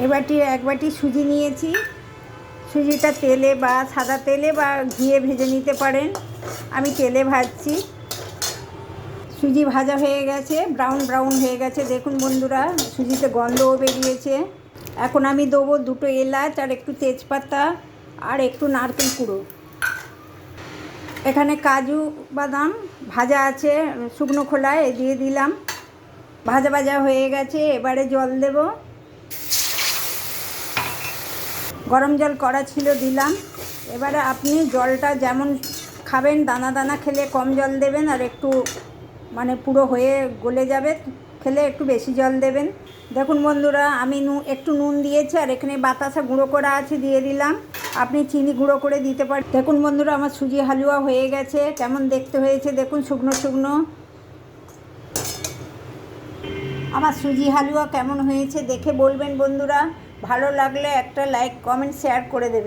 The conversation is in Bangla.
এবারটি এক বাটি সুজি নিয়েছি। সুজিটা তেলে বা সাদা তেলে বা ঘিয়ে ভেজে নিতে পারেন। আমি তেলে ভাজছি। সুজি ভাজা হয়ে গেছে, ব্রাউন ব্রাউন হয়ে গেছে। দেখুন বন্ধুরা, সুজিতে গন্ধও বেরিয়েছে। এখন আমি দেবো 2টো এলাচ আর একটু তেজপাতা আর একটু নারকেল কুড়ো। এখানে কাজু বাদাম ভাজা আছে শুকনো খোলায়, দিয়ে দিলাম। ভাজা ভাজা হয়ে গেছে। এবারে জল দেব। গরম জল করা ছিল, দিলাম। এবারে আপনি জলটা যেমন খাবেন, দানা দানা খেলে কম জল দেবেন, আর একটু মানে পুরো হয়ে গলে যাবে খেলে একটু বেশি জল দেবেন। দেখুন বন্ধুরা, আমি একটু নুন দিয়েছি, আর এখানে বাতাসা গুঁড়ো করা আছে, দিয়ে দিলাম। আপনি চিনি গুঁড়ো করে দিতে পারেন। দেখুন বন্ধুরা, আমার সুজি হালুয়া হয়ে গেছে। কেমন দেখতে হয়েছে দেখুন, শুকনো শুকনো। আমার সুজি হালুয়া কেমন হয়েছে দেখে বলবেন বন্ধুরা। ভালো লাগলে একটা লাইক কমেন্ট শেয়ার করে দেবেন।